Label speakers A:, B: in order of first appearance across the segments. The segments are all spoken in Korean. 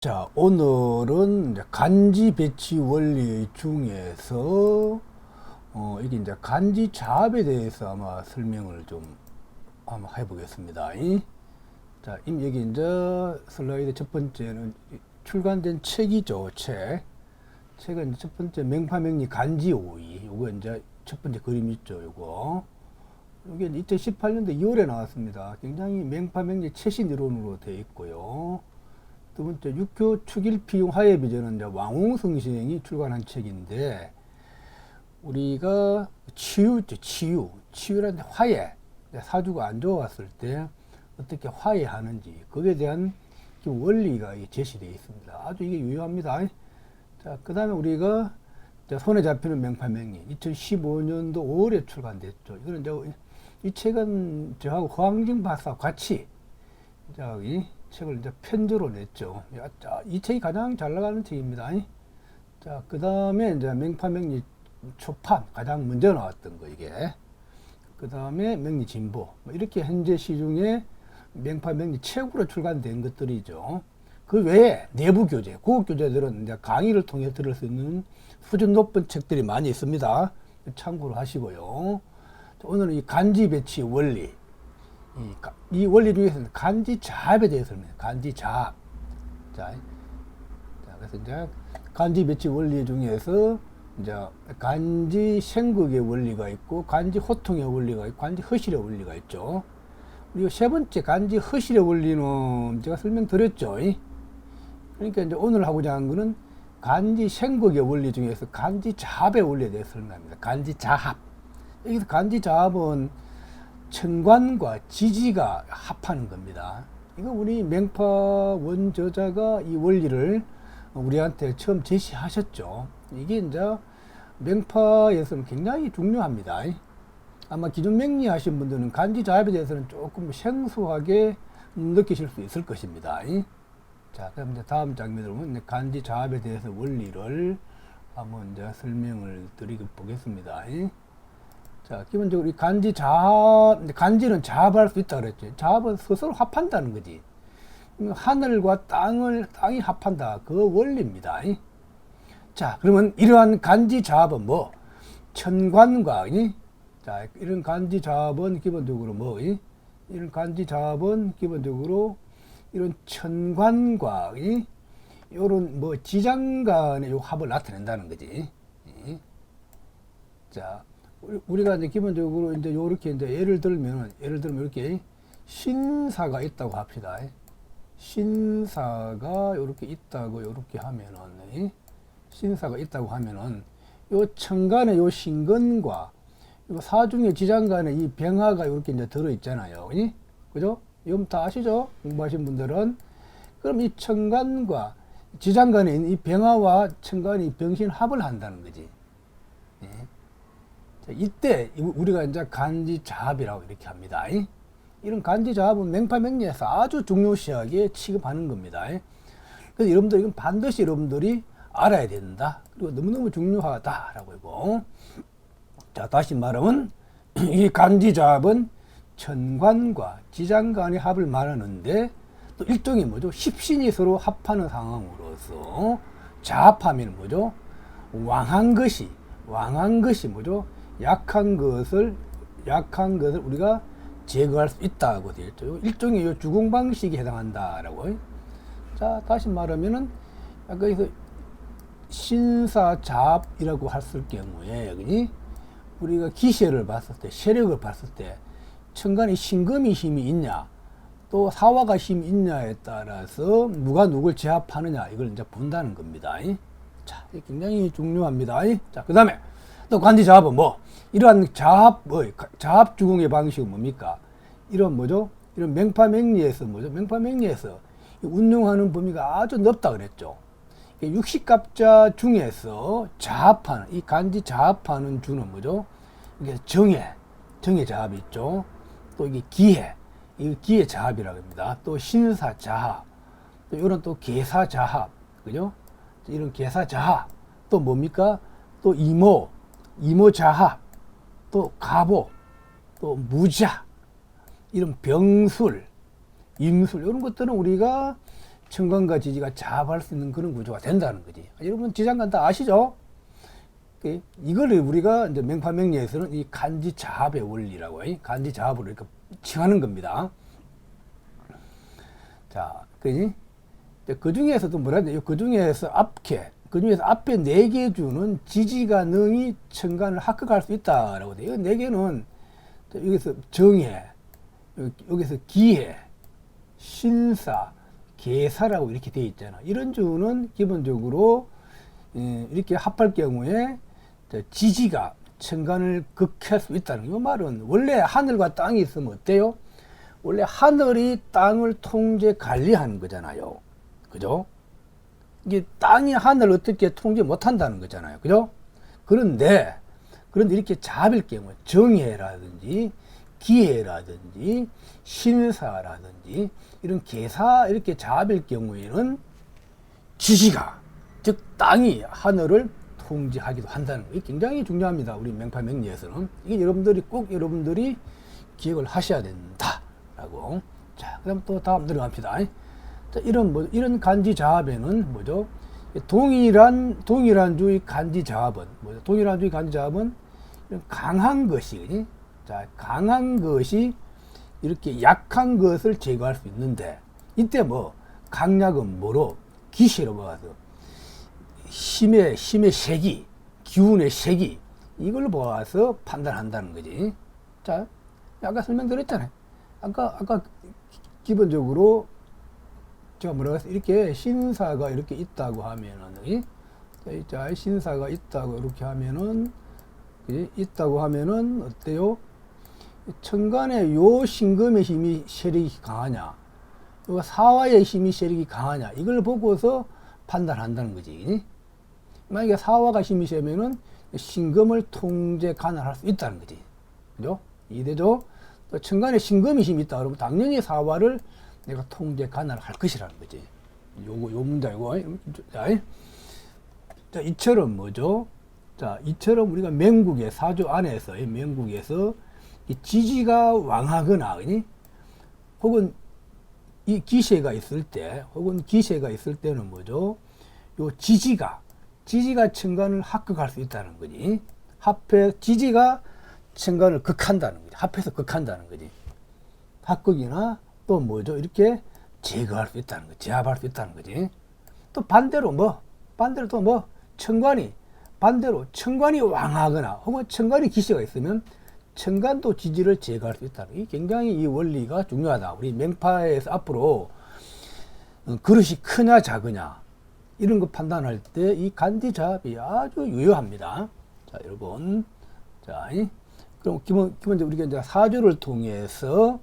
A: 자, 오늘은 이제 간지 배치 원리 중에서 이게 이제 간지 잡에 대해서 아마 설명을 좀 한번 해보겠습니다. 자, 여기 이제 슬라이드 첫 번째는 출간된 책이죠, 책. 책은 첫 번째 맹파맹리 간지 오이. 요거 이제 첫 번째 그림 있죠, 요거. 이게 2018년도 2월에 나왔습니다. 굉장히 맹파맹리 최신 이론으로 되어 있고요. 두 번째 육교 축일피용 화해비전은 이제 왕홍성시행이 출간한 책인데, 우리가 치유라는 화해, 사주가 안 좋았을 때 어떻게 화해하는지 거기에 대한 원리가 제시되어 있습니다. 아주 이게 유효합니다. 자, 그 다음에 우리가 손에 잡히는 맹파맹리 2015년도 5월에 출간됐죠. 이거는 이제 이 책은 저하고 허황진 박사 같이 이 책을 이제 편저로 냈죠. 자, 이 책이 가장 잘 나가는 책입니다. 자, 그 다음에 이제 맹파맹리 초판 가장 먼저 나왔던 거 이게. 그 다음에 맹리 진보. 이렇게 현재 시중에 맹파맹리 책으로 출간된 것들이죠. 그 외에 내부 교재, 고급 교재들은 이제 강의를 통해 들을 수 있는 수준 높은 책들이 많이 있습니다. 참고로 하시고요. 오늘은 이 간지 배치 원리. 이 원리 중에서는 간지 잡에 대해서 설명해요. 간지 잡. 자, 그래서 이제 간지 배치 원리 중에서 이제 간지 생극의 원리가 있고, 간지 호통의 원리가 있고, 간지 허실의 원리가 있죠. 그리고 세 번째 간지 허실의 원리는 제가 설명드렸죠. 그러니까 이제 오늘 하고자 하는 거는 간지 생극의 원리 중에서 간지 잡의 원리에 대해서 설명합니다. 간지 자합. 여기서 간지 자합은 천관과 지지가 합하는 겁니다. 이거 우리 맹파 원저자가 이 원리를 우리한테 처음 제시하셨죠. 이게 이제 맹파에서는 굉장히 중요합니다. 아마 기존 맹리 하신 분들은 간지 자합에 대해서는 조금 생소하게 느끼실 수 있을 것입니다. 자, 그럼 이제 다음 장면으로 보면 간지 자합에 대해서 원리를 한번 이제 설명을 드리고 보겠습니다. 자, 기본적으로 이 간지 자합, 간지는 자합할 수 있다 그랬죠. 자합은 스스로 합한다는 거지. 하늘과 땅이 합한다. 그 원리입니다. 자, 그러면 이러한 간지 자합은 뭐? 천관과, 자, 이런 간지 자합은 기본적으로 뭐? 이런 간지 자합은 기본적으로 이런 천관과, 이런 뭐 지장 간의 요 합을 나타낸다는 거지. 자, 우리가 이제 기본적으로 이제 요렇게 이제 예를 들면 이렇게 신사가 있다고 합시다. 신사가 요렇게 있다고 요렇게 하면은, 신사가 있다고 하면은 요 천간의 요 신근과 요 사중의 지장간의 이 병화가 요렇게 이제 들어 있잖아요. 그죠? 이건 다 아시죠? 공부하신 분들은. 그럼 이 천간과 지장간에 있는 이 병화와 천간이 병신합을 한다는 거지. 이때 우리가 이제 간지자합이라고 이렇게 합니다. 이런 간지자합은 맹파맹리에서 아주 중요시하게 취급하는 겁니다. 그래서 여러분들 이건 반드시 여러분들이 알아야 된다. 그리고 너무너무 중요하다라고 하고. 자, 다시 말하면 이 간지자합은 천관과 지장간의 합을 말하는데, 또 일종의 뭐죠? 십신이 서로 합하는 상황으로서 자합하면 뭐죠? 왕한 것이 뭐죠? 약한 것을 우리가 제거할 수 있다고 되어 있죠. 일종의 요 주공 방식에 해당한다라고. 자, 다시 말하면은 여기서 신사잡이라고 했을 경우에 여기 우리가 기세를 봤을 때, 세력을 봤을 때 천간에 신금이 힘이 있냐, 또 사화가 힘이 있냐에 따라서 누가 누굴 제압하느냐 이걸 이제 본다는 겁니다. 자, 이게 굉장히 중요합니다. 자, 그 다음에 또 간지자합은 뭐? 이러한 자합 주공의 방식은 뭡니까? 이런 뭐죠? 이런 맹파맹리에서 뭐죠? 맹파맹리에서 운용하는 범위가 아주 넓다 그랬죠. 육식갑자 중에서 자합하는, 이 간지 자합하는 주는 뭐죠? 이게 정해 자합이 있죠. 또 이게 이게 기해 자합이라고 합니다. 또 신사 자합, 또 이런 또 계사 자합, 그죠? 이런 계사 자합, 또 뭡니까? 또 이모 자합, 또 가보, 또 무자, 이런 병술, 임술, 이런 것들은 우리가 천간과 지지가 자합할 수 있는 그런 구조가 된다는 거지. 여러분 지장간 다 아시죠? 이거를 우리가 이제 명파명리에서는 이 간지자합의 원리라고, 간지자합으로 이렇게 칭하는 겁니다. 자, 그지? 그 중에서도 뭐라 해야 돼? 그 중에서 앞에 4개 주는 지지가 능히 천간을 합격할 수 있다라고 돼. 이 4개는 여기서 정해, 여기서 기해, 신사, 계사라고 이렇게 되어 있잖아. 이런 주는 기본적으로 이렇게 합할 경우에 지지가 천간을 극할 수 있다는 이 말은, 원래 하늘과 땅이 있으면 어때요? 원래 하늘이 땅을 통제 관리하는 거잖아요. 그죠? 이게 땅이 하늘을 어떻게 통제 못 한다는 거잖아요. 그죠? 그런데 이렇게 잡을 경우 정해라든지 기해라든지 신사라든지 이런 계사 이렇게 잡을 경우에는 지지가, 즉 땅이 하늘을 통제하기도 한다는 거. 이게 굉장히 중요합니다. 우리 명파명리에서는. 이게 여러분들이 기억을 하셔야 된다라고. 자, 그럼 또 다음 들어갑니다. 자, 이런 간지자합에는 뭐죠? 동일한 주의 간지자합은 뭐죠? 동일한 주의 간지자합은 강한 것이, 자, 강한 것이 이렇게 약한 것을 제거할 수 있는데, 이때 뭐 강약은 뭐로? 기시로 봐서 힘의 세기, 기운의 세기, 이걸 보아서 판단한다는 거지. 자, 아까 설명드렸잖아요. 아까 기본적으로 제가 뭐라고 했어요? 이렇게 신사가 이렇게 있다고 하면은, 자, 신사가 있다고 이렇게 하면은, 있다고 하면은 어때요? 천간에 요 신금의 힘이 세력이 강하냐, 요 사화의 힘이 세력이 강하냐, 이걸 보고서 판단한다는 거지. 만약에 사화가 힘이 세면은 신금을 통제 관할할 수 있다는 거지. 그죠? 이해되죠? 또 천간에 신금이 힘이 있다 그러면 당연히 사화를 내가 통제 관할할 것이라는 거지. 요 문제고. 자, 이처럼 뭐죠? 자, 이처럼 우리가 명국의 사주 안에서, 명국에서 이 지지가 왕하거나, 혹은 이 기세가 있을 때는 뭐죠? 요 지지가 천간을 합격할 수 있다는 거지. 지지가 천간을 극한다는 거지. 합해서 극한다는 거지. 합극이나 또 뭐죠? 이렇게 제거할 수 있다는 거지. 제압할 수 있다는 거지. 또 반대로 또 뭐? 천간이 왕하거나 혹은 천간이 기세가 있으면 천간도 지지를 제거할 수 있다는, 이 굉장히 이 원리가 중요하다. 우리 명파에서 앞으로 그릇이 크냐 작으냐 이런 거 판단할 때 이 간지자합이 아주 유효합니다. 자, 여러분, 자, 그럼 기본적으로 우리가 이제 사주를 통해서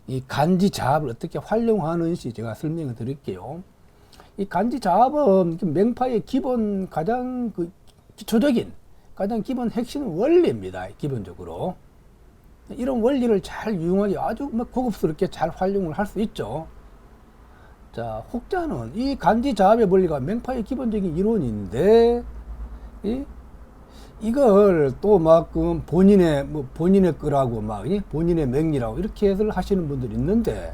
A: 이 간지자합을 어떻게 활용하는지 제가 설명을 드릴게요. 이 간지자합은 명파의 기본 가장 기초적인 가장 기본 핵심 원리입니다. 기본적으로 이런 원리를 잘 이용하기 아주 고급스럽게 잘 활용을 할 수 있죠. 자, 혹자는 이 간지자합의 원리가 명파의 기본적인 이론인데, 이걸 또 본인의 거라고 본인의 명리라고 이렇게 해석을 하시는 분들이 있는데,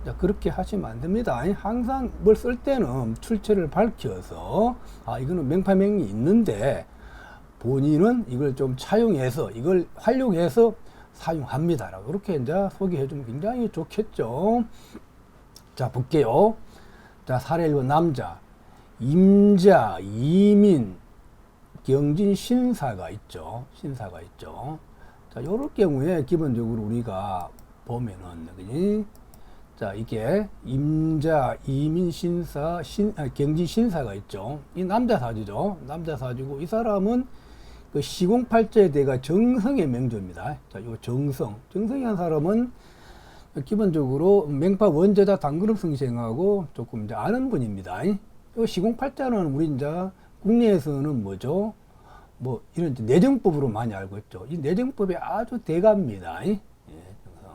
A: 자, 그렇게 하시면 안 됩니다. 항상 뭘 쓸 때는 출처를 밝혀서, 이거는 명파 명리 있는데 본인은 이걸 좀 차용해서 이걸 활용해서 사용합니다라고 이렇게 이제 소개해 주면 굉장히 좋겠죠. 자, 볼게요. 자, 사례 1번 남자 임자, 이민, 경진, 신사가 있죠. 자, 요럴 경우에 기본적으로 우리가 보면은, 그지? 자, 이게 임자, 이민, 신사, 경진, 신사가 있죠. 이 남자 사주죠. 남자 사주고, 이 사람은 그 시공팔자에 대가 정성의 명조입니다. 자, 요 정성이한 사람은 기본적으로 명파 원재다 당근업성생하고 조금 이제 아는 분입니다. 이 시공팔자는 우리 이제 국내에서는 뭐죠? 뭐 이런 내정법으로 많이 알고 있죠. 이 내정법이 아주 대가입니다.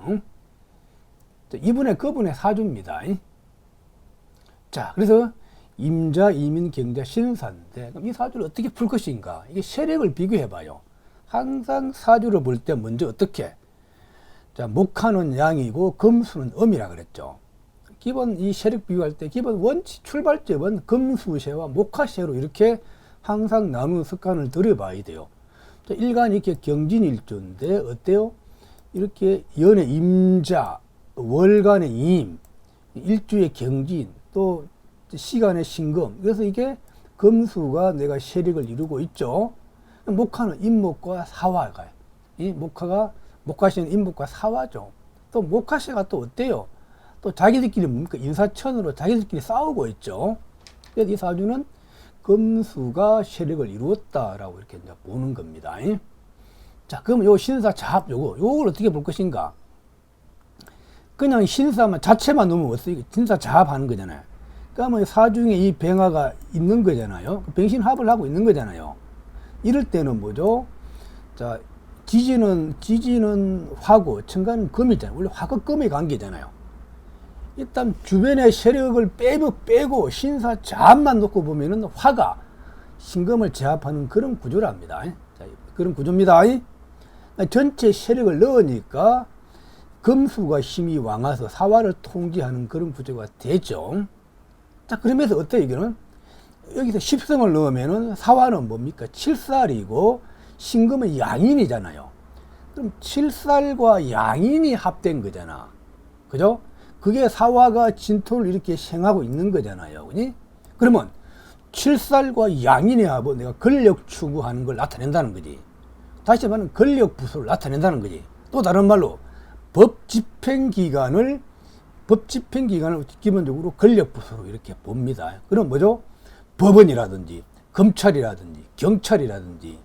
A: 정성. 그분의 사주입니다. 자, 그래서 임자, 이민, 경자, 신사인데, 그럼 이 사주를 어떻게 풀 것인가? 이게 세력을 비교해 봐요. 항상 사주를 볼 때 먼저 어떻게? 자, 목화는 양이고 금수는 음이라 그랬죠. 기본 이 세력 비교할 때 기본 원칙 출발점은 금수세와 목화세로 이렇게 항상 나누는 습관을 들여봐야 돼요. 자, 일간이 이렇게 경진일조인데 어때요? 이렇게 연의 임자, 월간의 임, 일주의 경진, 또 시간의 신금. 그래서 이게 금수가 내가 세력을 이루고 있죠. 목화는 임목과 사화가, 이 목화가, 목화시는 임목과 사화죠. 또 목화시가 또 어때요? 또 자기들끼리 뭡니까? 인사천으로 자기들끼리 싸우고 있죠. 그래서 이 사주는 금수가 세력을 이루었다라고 이렇게 이제 보는 겁니다. 자, 그럼 요 신사 자합 요걸 어떻게 볼 것인가? 그냥 신사만 자체만 놓으면 어떻게 신사 자합하는 거잖아요. 그러면 사중에 이 병화가 있는 거잖아요. 병신합을 하고 있는 거잖아요. 이럴 때는 뭐죠? 자, 지지는 화고 천간은 금이잖아요. 원래 화가 금의 관계잖아요. 일단 주변의 세력을 빼고 신사 자합만 놓고 보면은 화가 신금을 제압하는 그런 구조랍니다. 자, 그런 구조입니다. 전체 세력을 넣으니까 금수가 힘이 왕아서 사화를 통제하는 그런 구조가 되죠. 자, 그러면서 어때요, 이거는? 여기서 십성을 넣으면은 사화는 뭡니까? 칠살이고 신금은 양인이잖아요. 그럼 칠살과 양인이 합된 거잖아. 그죠? 그게 사화가 진토를 이렇게 생하고 있는 거잖아요. 그니? 그러면 칠살과 양인의 합은 내가 권력 추구하는 걸 나타낸다는 거지. 다시 말하면 권력 부수를 나타낸다는 거지. 또 다른 말로 법 집행기관을 기본적으로 권력 부수로 이렇게 봅니다. 그럼 뭐죠? 법원이라든지 검찰이라든지 경찰이라든지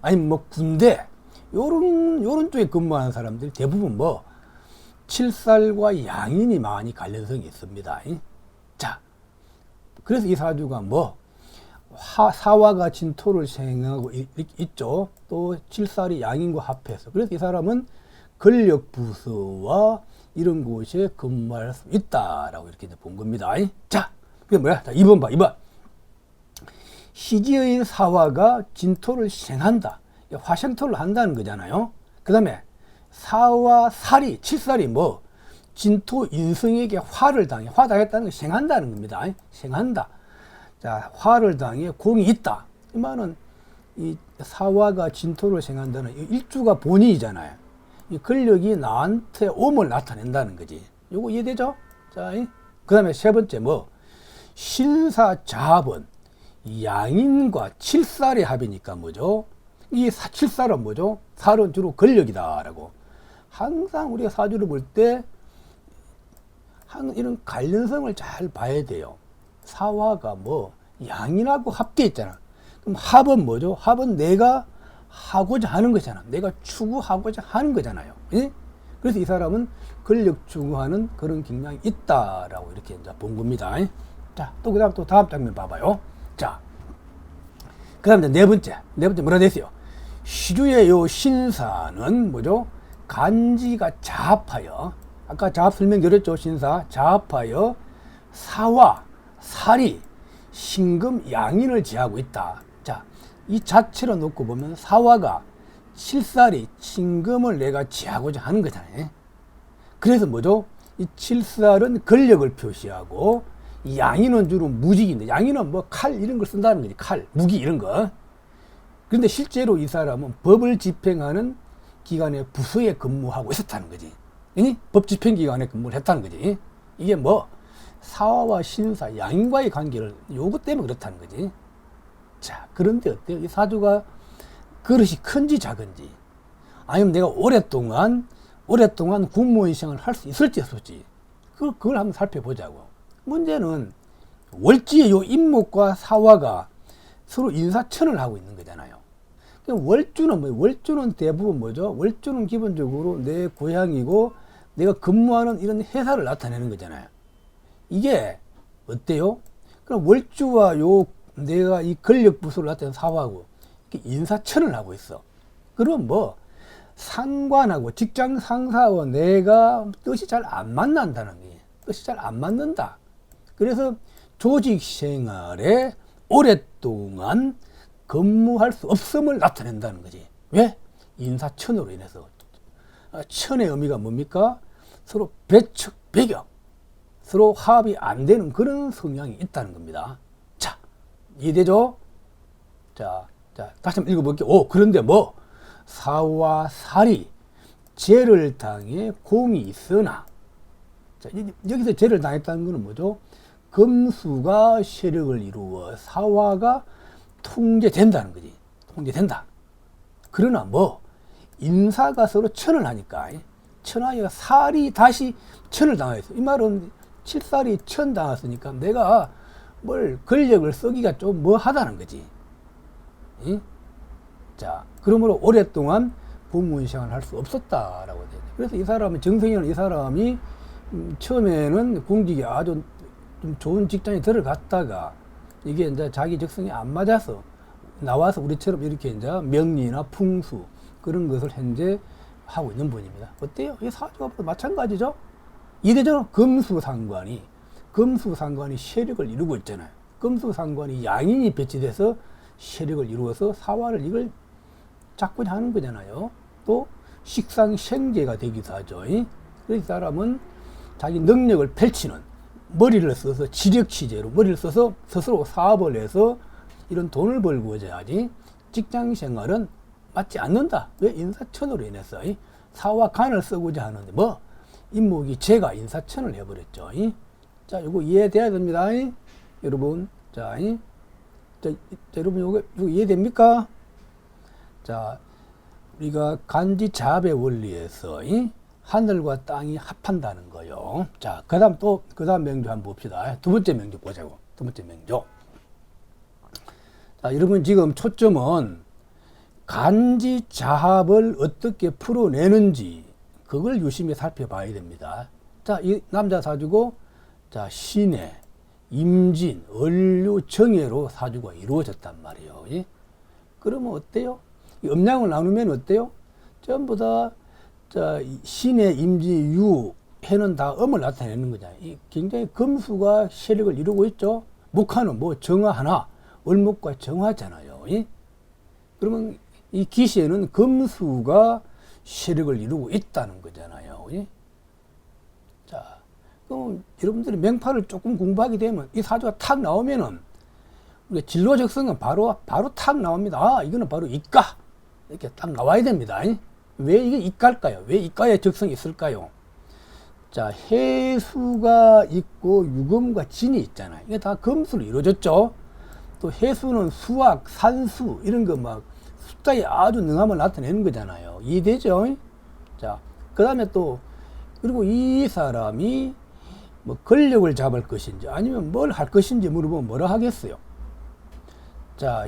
A: 아니면 뭐 군대 요런 쪽에 근무하는 사람들이 대부분 뭐 칠살과 양인이 많이 관련성이 있습니다. 자, 그래서 이 사주가 뭐 사화가 진토를 생하고 있죠. 또 칠살이 양인과 합해서. 그래서 이 사람은 권력 부서와 이런 곳에 근무할 수 있다라고 이렇게 본 겁니다. 자, 그게 뭐야? 자, 2번 봐. 2번. 희지의 사화가 진토를 생한다. 화생토를 한다는 거잖아요. 그 다음에 사화 살이, 칠살이 뭐 진토 인성에게 화를 당해. 화 당했다는 건 생한다는 겁니다. 생한다. 자, 화를 당해 공이 있다. 이 말은 이 사화가 진토를 생한다는 일주가 본인이잖아요. 이 권력이 나한테 오을 나타낸다는 거지. 요거 이해되죠? 자, 그 다음에 세 번째 뭐 신사자합은 양인과 칠살의 합이니까 뭐죠? 이 칠살은 뭐죠? 살은 주로 권력이다라고. 항상 우리가 사주를 볼 때 이런 관련성을 잘 봐야 돼요. 사화가 뭐 양인하고 합돼 있잖아. 그럼 합은 뭐죠? 합은 내가 하고자 하는 거잖아. 내가 추구하고자 하는 거잖아요. 예? 그래서 이 사람은 권력 추구하는 그런 경향이 있다라고 이렇게 이제 본 겁니다. 자, 또 그다음 또 다음 장면 봐봐요. 자, 그다음에 네 번째 뭐라 됐어요? 시주의 요 신사는 뭐죠? 간지가 자합하여, 아까 자합 설명드렸죠. 신사 자합하여 사화, 살이, 신금, 양인을 지하고 있다. 자, 이 자체로 놓고 보면 사화가 칠살이 신금을 내가 지하고자 하는 거잖아요. 그래서 뭐죠? 이 칠살은 권력을 표시하고 양인은 주로 무직인데, 양인은 뭐 칼 이런 걸 쓴다는 거지. 칼, 무기 이런 거. 그런데 실제로 이 사람은 법을 집행하는 기관의 부서에 근무하고 있었다는 거지. 법 집행 기관에 근무를 했다는 거지. 이게 뭐 사화와 신사, 양인과의 관계를 요거 때문에 그렇다는 거지. 자, 그런데 어때요? 이 사주가 그릇이 큰지 작은지, 아니면 내가 오랫동안 공무원 생활을 할 수 있을지 없을지, 그걸 한번 살펴보자고. 문제는 월지의 요 임목과 사화가 서로 인사천을 하고 있는 거잖아요. 월주는 뭐예요? 월주는 대부분 뭐죠? 월주는 기본적으로 내 고향이고 내가 근무하는 이런 회사를 나타내는 거잖아요. 이게 어때요? 그럼 월주와 요 내가 이 권력 부서를 나타내는 사화하고 인사천을 하고 있어. 그럼 뭐 상관하고 직장 상사와 내가 뜻이 잘 안 만난다는 게, 뜻이 잘 안 맞는다. 그래서 조직 생활에 오랫동안 근무할 수 없음을 나타낸다는 거지. 왜? 인사천으로 인해서. 천의 의미가 뭡니까? 서로 배척, 배격. 서로 화합이 안 되는 그런 성향이 있다는 겁니다. 자, 이해되죠? 자, 다시 한번 읽어볼게요. 그런데 뭐 사와 살이 죄를 당해 공이 있으나, 자, 여기서 죄를 당했다는 것은 뭐죠? 금수가 세력을 이루어 사화가 통제된다는 거지. 통제된다. 그러나 뭐 인사가 서로 천을 하니까, 천하여 살이 다시 천을 당하였어. 이 말은 칠살이 천 당했으니까 내가 뭘 권력을 쓰기가 좀 뭐하다는 거지. 자, 그러므로 오랫동안 공무원 생활을 할 수 없었다라고 되죠. 그래서 이 사람은, 정성이라는 이 사람이 처음에는 공직이 아주 좀 좋은 직장에 들어갔다가 이게 이제 자기 적성에 안 맞아서 나와서 우리처럼 이렇게 이제 명리나 풍수 그런 것을 현재 하고 있는 분입니다. 어때요? 이 사주가 마찬가지죠? 이래저래 금수상관이 세력을 이루고 있잖아요. 금수상관이 양인이 배치돼서 세력을 이루어서 사화를 이걸 잡고자 하는 거잖아요. 또 식상생재가 되기도 하죠. 그래서 이 사람은 자기 능력을 펼치는, 머리를 써서 지력취재로 머리를 써서 스스로 사업을 해서 이런 돈을 벌고자 하지, 직장 생활은 맞지 않는다. 왜? 인사천으로 인해서 사와 간을 쓰고자 하는데 뭐 인목이 제가 인사천을 해버렸죠. 자, 이거 이해돼야 됩니다. 여러분, 자, 여러분 이거 이해됩니까? 자, 우리가 간지자합의 원리에서 하늘과 땅이 합한다는 거요. 자, 그 다음 명조 한번 봅시다. 두 번째 명조 보자고. 두 번째 명조. 자, 여러분 지금 초점은 간지자합을 어떻게 풀어내는지 그걸 유심히 살펴봐야 됩니다. 자, 이 남자 사주고, 자, 신해, 임진, 을류, 정해로 사주가 이루어졌단 말이에요. 그러면 어때요? 이 음양을 나누면 어때요? 전부 다, 자, 신해, 임진, 유, 해는 다 음을 나타내는 거잖아요. 굉장히 금수가 세력을 이루고 있죠. 목화는 뭐 정화 하나, 을목과 정화잖아요. 그러면 이 기시에는 금수가 세력을 이루고 있다는 거잖아요. 자, 그럼 여러분들이 명파를 조금 공부하게 되면 이 사주가 탁 나오면은 우리가 진로 적성은 바로 탁 나옵니다. 아, 이거는 바로 이과. 이렇게 딱 나와야 됩니다. 왜 이게 이과일까요? 왜 이과에 적성이 있을까요? 자, 해수가 있고 유금과 진이 있잖아요. 이게 다 금수로 이루어졌죠. 또 해수는 수학, 산수 이런 거 막 숫자에 아주 능함을 나타내는 거잖아요. 이해되죠? 자, 그 다음에 또 그리고 이 사람이 뭐 권력을 잡을 것인지 아니면 뭘 할 것인지 물어보면 뭐라 하겠어요? 자,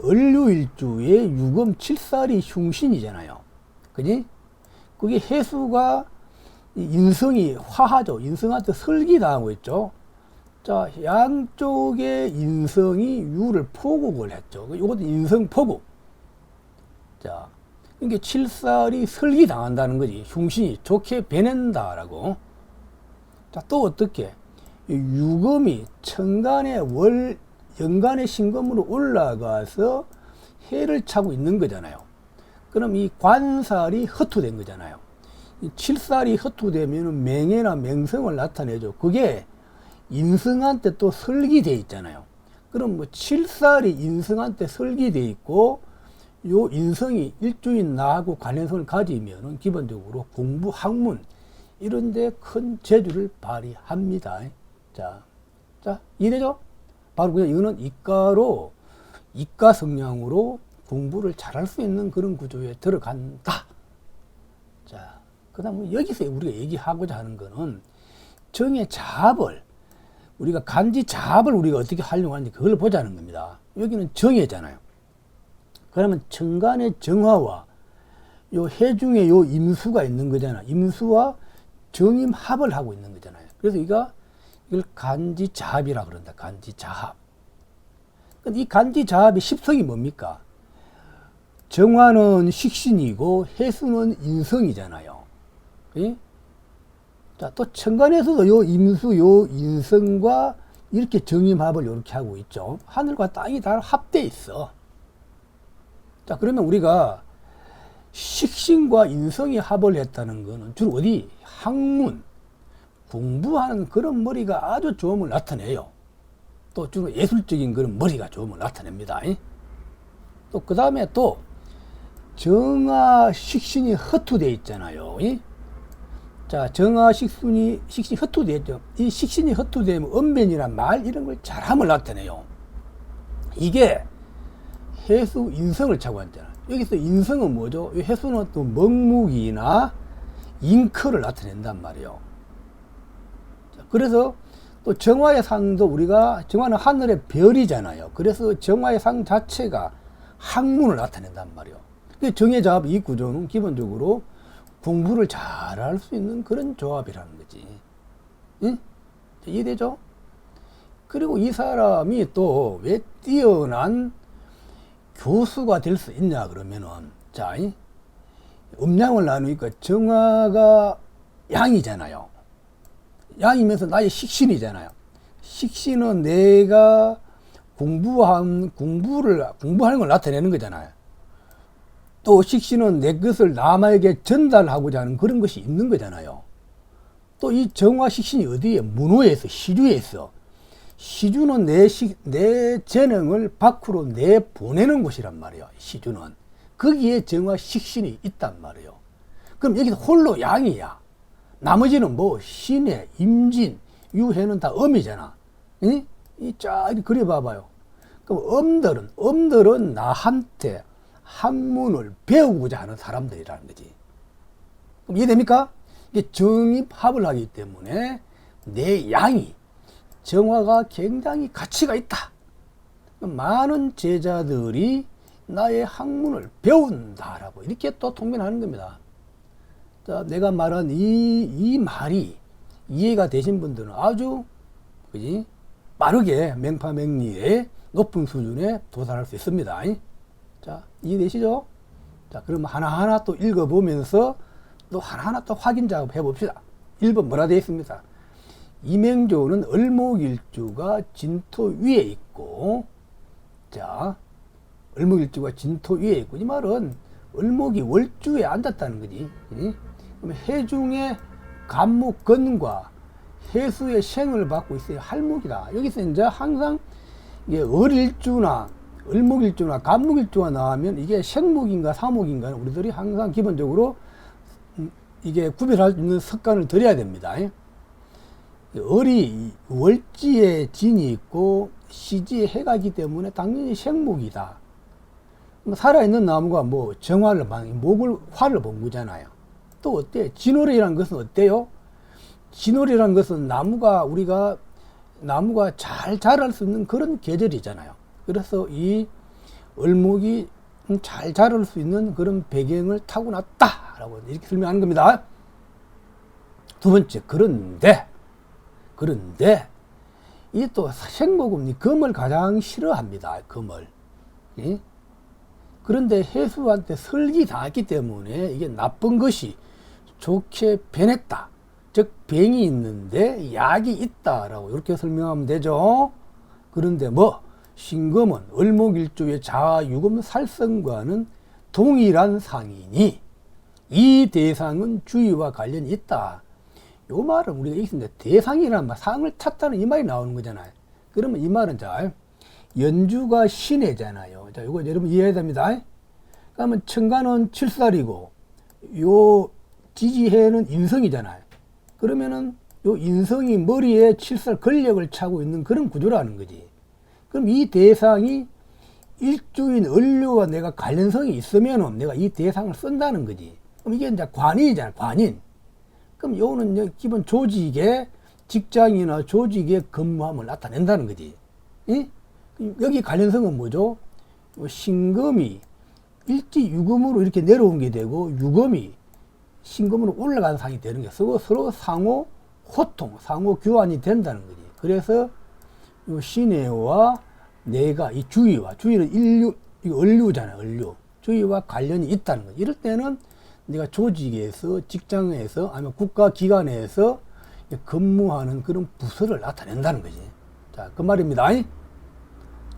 A: 을류일주의 유금 칠살이 흉신이잖아요. 그지? 그게 해수가 인성이 화하죠. 인성한테 설기당하고 있죠. 자, 양쪽의 인성이 유를 포국을 했죠. 이것도 인성포국. 자, 이게 칠살이 설기당한다는 거지. 흉신이 좋게 배낸다라고. 자, 또 어떻게? 유금이 천간의 연간의 신금으로 올라가서 해를 차고 있는 거잖아요. 그럼 이 관살이 허투된 거잖아요. 이 칠살이 허투되면 맹해나 맹성을 나타내죠. 그게 인성한테 또 설기돼 있잖아요. 그럼 뭐 칠살이 인성한테 설기돼 있고 요 인성이 일주인 나하고 관련성을 가지면은 기본적으로 공부, 학문 이런 데 큰 재주를 발휘합니다. 자, 이래죠? 바로 그냥 이거는 이과 성향으로 공부를 잘할 수 있는 그런 구조에 들어간다. 자, 그 다음 여기서 우리가 얘기하고자 하는 거는 정의 자합을, 우리가 간지 자합을 우리가 어떻게 활용하는지 그걸 보자는 겁니다. 여기는 정해잖아요. 그러면 천간의 정화와 요 해중에 요 임수가 있는 거잖아. 임수와 정임합을 하고 있는 거잖아요. 그래서 이걸 간지자합이라 그런다. 간지자합. 이 간지자합의 십성이 뭡니까? 정화는 식신이고 해수는 인성이잖아요. 예? 자, 또 천간에서도 요 임수, 요 인성과 이렇게 정임합을 이렇게 하고 있죠. 하늘과 땅이 다 합돼 있어. 자, 그러면 우리가 식신과 인성이 합을 했다는 거는 주로 어디? 학문, 공부하는 그런 머리가 아주 좋음을 나타내요. 또 주로 예술적인 그런 머리가 좋음을 나타냅니다. 또 그 다음에 또 정화 식신이 허투되어 있잖아요. 자, 정화 식신이 허투되어 있죠. 이 식신이 허투되면 언변이나 말 이런 걸 잘함을 나타내요. 이게 해수 인성을 차고 있잖아요. 여기서 인성은 뭐죠? 이 해수는 또 먹묵이나 잉크를 나타낸단 말이에요. 자, 그래서 또 정화의 상도 우리가 정화는 하늘의 별이잖아요. 그래서 정화의 상 자체가 학문을 나타낸단 말이에요. 정의 잡 이 구조는 기본적으로 공부를 잘할 수 있는 그런 조합이라는 거지. 응? 이해되죠? 그리고 이 사람이 또 왜 뛰어난 교수가 될 수 있냐 그러면은, 자, 음양을 나누니까 정화가 양이잖아요. 양이면서 나의 식신이잖아요. 식신은 내가 공부하는 걸 나타내는 거잖아요. 또 식신은 내 것을 남에게 전달하고자 하는 그런 것이 있는 거잖아요. 또 이 정화 식신이 어디에? 문호에 있어, 시주에 있어. 시주는 내 재능을 밖으로 내보내는 곳이란 말이에요. 시주는. 거기에 정화 식신이 있단 말이에요. 그럼 여기서 홀로 양이야. 나머지는 뭐 신해, 임진, 유해는 다 음이잖아. 이 쫙 그려봐봐요. 그럼 엄들은 나한테 학문을 배우고자 하는 사람들이라는 거지. 그럼 이해됩니까? 이게 정입합을 하기 때문에 내 양이, 정화가 굉장히 가치가 있다. 많은 제자들이 나의 학문을 배운다라고 이렇게 또 통변하는 겁니다. 자, 내가 말한 이 말이 이해가 되신 분들은 아주 그지? 빠르게 맹파맹리의 높은 수준에 도달할 수 있습니다. 자, 이해되시죠? 자, 그럼 하나하나 또 읽어보면서 또 하나하나 또 확인 작업 해봅시다. 1번 뭐라 되어 있습니다. 이맹조는 을목일주가 진토 위에 있고, 자, 을목일주가 진토 위에 있고, 이 말은 을목이 월주에 앉았다는 거지. 그럼 해중의 간목건과 해수의 생을 받고 있어요. 할목이다. 여기서 이제 항상 이게 을일주나 을목일주나 간목일주가 나오면 이게 생목인가 사목인가 우리들이 항상 기본적으로 이게 구별할 수 있는 습관을 들여야 됩니다. 을이 월지에 진이 있고 시지에 해가 있기 때문에 당연히 생목이다. 살아있는 나무가 뭐 정화를 목을 화를 본 거잖아요. 또 어때? 진월이라는 것은 어때요? 진월이라는 것은 나무가 잘 자랄 수 있는 그런 계절이잖아요. 그래서 이 을목이 잘 자랄 수 있는 그런 배경을 타고났다라고 이렇게 설명하는 겁니다. 두 번째, 그런데 이 또 생목은 금을 가장 싫어합니다. 금을. 예? 그런데 해수한테 설기당했기 때문에 이게 나쁜 것이 좋게 변했다. 즉 병이 있는데 약이 있다라고 이렇게 설명하면 되죠. 그런데 신금은 을목일주의 자유금 살성과는 동일한 상이니 이 대상은 주의와 관련이 있다. 요 말은 우리가 읽습니다. 대상이라는 말, 상을 찾다는 이 말이 나오는 거잖아요. 그러면 이 말은 자, 연주가 신해잖아요. 자, 이거 여러분 이해해야 됩니다. 그러면 천간은 7살이고 요 지지해는 인성이잖아요. 그러면은 요 인성이 머리에 7살 권력을 차고 있는 그런 구조라는 거지. 그럼 이 대상이 일주인 을류와 내가 관련성이 있으면은 내가 이 대상을 쓴다는 거지. 그럼 이게 이제 관인이잖아, 관인. 그럼 요는 기본 조직의 직장이나 조직의 근무함을 나타낸다는 거지. 예? 여기 관련성은 뭐죠? 신금이 일지유금으로 이렇게 내려온 게 되고 유금이 신금으로 올라간 상이 되는 게 서로 상호 호통, 상호 교환이 된다는 거지. 그래서 요 신해와 내가 이 주의는 을류잖아요, 을류. 주의와 관련이 있다는 거지. 이럴 때는 내가 조직에서, 직장에서, 아니면 국가기관에서 근무하는 그런 부서를 나타낸다는 거지. 자, 그 말입니다.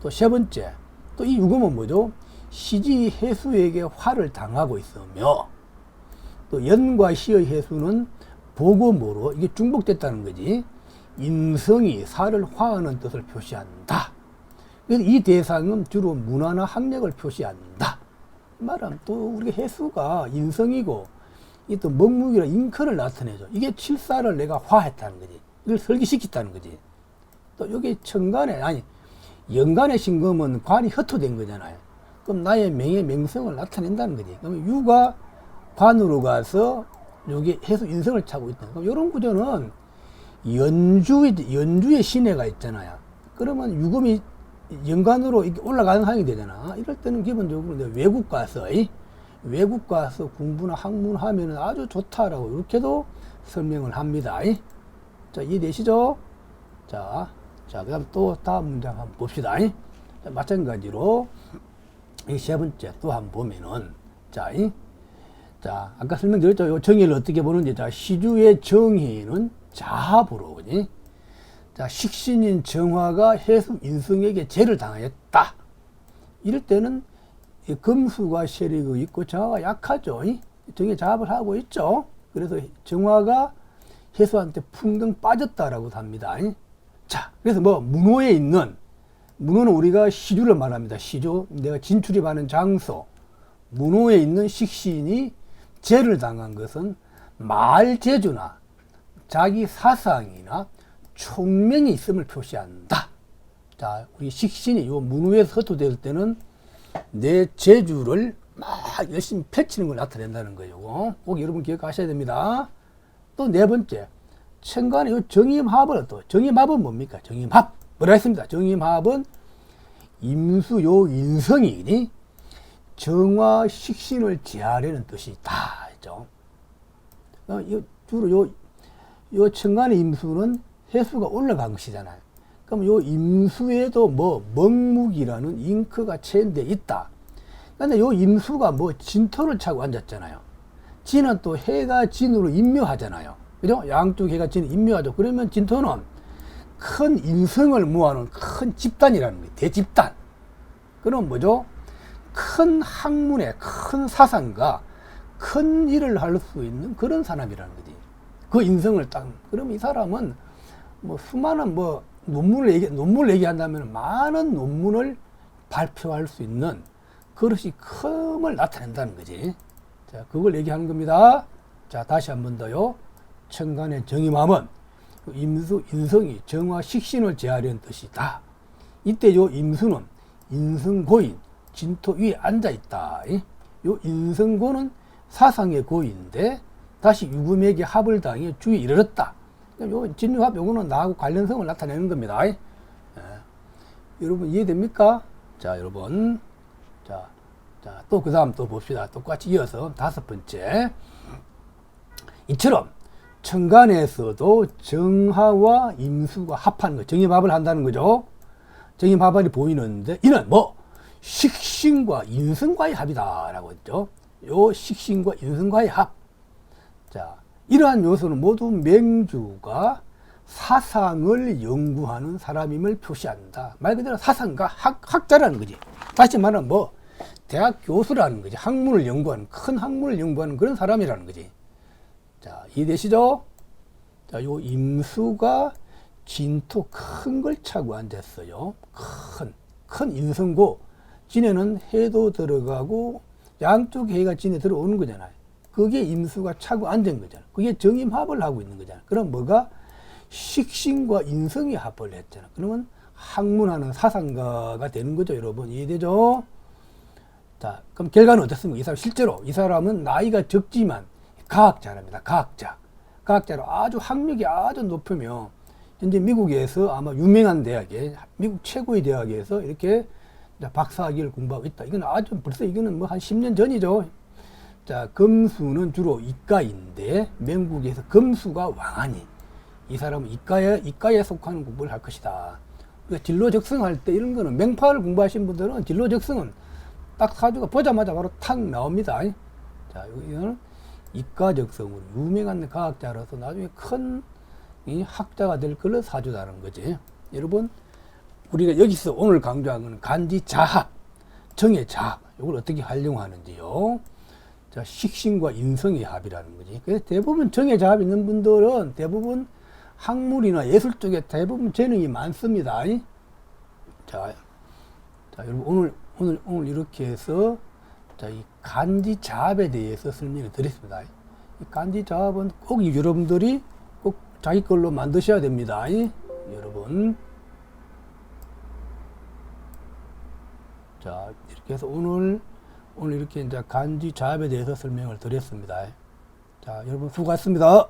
A: 또 세 번째, 또 이 유금은 뭐죠? 시지 해수에게 화를 당하고 있으며, 또 연과 시의 해수는 보고 뭐로 이게 중복됐다는 거지. 인성이 살을 화하는 뜻을 표시한다. 그래서 이 대상은 주로 문화나 학력을 표시한다. 말하면 또 우리가 해수가 인성이고 이 또 먹묵이라 잉크를 나타내죠. 이게 칠사를 내가 화했다는 거지. 이걸 설기시켰다는 거지. 또 여기 천간에 아니 연간에 신금은 관이 흩어된 거잖아요. 그럼 나의 명예 명성을 나타낸다는 거지. 그러면 유가 관으로 가서 여기 해수 인성을 차고 있다. 그럼 이런 구조는 연주의 신해가 있잖아요. 그러면 유금이 연간으로 올라가는 상황이 되잖아. 이럴 때는 기본적으로 외국 가서 공부나 학문 하면 아주 좋다라고 이렇게도 설명을 합니다. 자, 이해되시죠? 자, 그 다음 또 다음 문장 한번 봅시다. 자, 마찬가지로 이 세 번째 또 한번 보면은 자, 아까 설명드렸죠. 요 정의를 어떻게 보는지. 자, 시주의 정의는 자합으로, 그지? 자, 식신인 정화가 해수 인성에게 제를 당하였다. 이럴 때는 금수가 세력이 있고 정화가 약하죠. 정의 자합을 하고 있죠. 그래서 정화가 해수한테 풍덩 빠졌다라고 합니다. 자, 그래서 문호에 있는, 문호는 우리가 시주를 말합니다. 시주, 내가 진출입하는 장소. 문호에 있는 식신이 제를 당한 것은 말재주나 자기 사상이나 총명이 있음을 표시한다. 자, 우리 식신이 요 문호에서 흩어질 때는 내 재주를 막 열심히 펼치는 걸 나타낸다는 거예요. 꼭 여러분 기억하셔야 됩니다. 또 네 번째, 천간에 요 정임합을 또, 정임합은 뭡니까? 정임합. 뭐라 했습니다. 정임합은 임수 요 인성이 정화 식신을 제하려는 뜻이 있다. 했죠. 주로 요 천간의 임수는 해수가 올라간 것이잖아요. 그럼 요 임수에도 먹묵이라는 잉크가 체인되어 있다. 근데 요 임수가 진토를 차고 앉았잖아요. 진은 또 해가 진으로 임묘하잖아요. 그죠? 양쪽 해가 진 임묘하죠. 그러면 진토는 큰 인성을 모아놓은 큰 집단이라는 거예요. 대집단. 그럼 뭐죠? 큰 학문에 큰 사상과 큰 일을 할 수 있는 그런 사람이라는 거지. 그 인성을 그럼 이 사람은 수많은 논문을 얘기한다면 많은 논문을 발표할 수 있는 그릇이 큼을 나타낸다는 거지. 자, 그걸 얘기하는 겁니다. 자, 다시 한 번 더요. 천간의 정임함은 임수, 인성이 정화 식신을 제하려는 뜻이다. 이때 요 임수는 인성고인, 진토 위에 앉아있다. 요 인성고는 사상의 고인데 다시 유금에게 합을 당해 주에 이르렀다. 요 진유합 요거는 나하고 관련성을 나타내는 겁니다. 여러분 이해됩니까? 자, 여러분. 자, 또 그 다음 또 봅시다. 똑같이 이어서 다섯 번째. 이처럼 천간에서도 정화와 임수가 합하는 거, 정임합을 한다는 거죠. 정임합이 보이는데 이는 식신과 인성과의 합이다라고 했죠. 요 식신과 인성과의 합. 자, 이러한 요소는 모두 맹주가 사상을 연구하는 사람임을 표시한다. 말 그대로 사상가, 학자라는 거지. 다시 말하면 대학 교수라는 거지. 학문을 연구하는, 큰 학문을 연구하는 그런 사람이라는 거지. 자, 이해되시죠? 자, 요 임수가 진토 큰 걸 차고 앉았어요. 큰 인성고. 진에는 해도 들어가고 양쪽 해가 진에 들어오는 거잖아요. 그게 임수가 차고 앉은 거잖아요. 그게 정임합을 하고 있는 거잖아요. 그럼 뭐가? 식신과 인성이 합을 했잖아요. 그러면 학문하는 사상가가 되는 거죠, 여러분. 이해되죠? 자, 그럼 결과는 어떻습니까? 이 사람 실제로 이 사람은 나이가 적지만 과학자랍니다. 과학자로 아주 학력이 아주 높으며 현재 미국에서 아마 유명한 대학에, 미국 최고의 대학에서 이렇게 박사학위를 공부하고 있다. 이건 아주 벌써 이거는 한 10년 전이죠. 자, 금수는 주로 이과인데 명국에서 금수가 왕하니 이 사람은 이과에 속하는 공부를 할 것이다. 그러니까 진로 적성할 때 이런 거는 명파를 공부하신 분들은 진로 적성은 딱 사주가 보자마자 바로 탁 나옵니다. 자, 이거는 이과 적성으로 유명한 과학자로서 나중에 큰 학자가 될 그런 사주다는 거지. 여러분, 우리가 여기서 오늘 강조한 건 간지 자합, 정의 자합, 이걸 어떻게 활용하는지요. 자, 식신과 인성의 합이라는 거지. 그래서 대부분 정의 자합 있는 분들은 대부분 학문이나 예술 쪽에 대부분 재능이 많습니다. 자, 여러분 오늘 이렇게 해서 자, 이 간지 자합에 대해서 설명을 드렸습니다. 이 간지 자합은 꼭 여러분들이 꼭 자기 걸로 만드셔야 됩니다. 여러분. 자, 이렇게 해서 오늘 이렇게 이제 간지 자합에 대해서 설명을 드렸습니다. 자, 여러분 수고하셨습니다.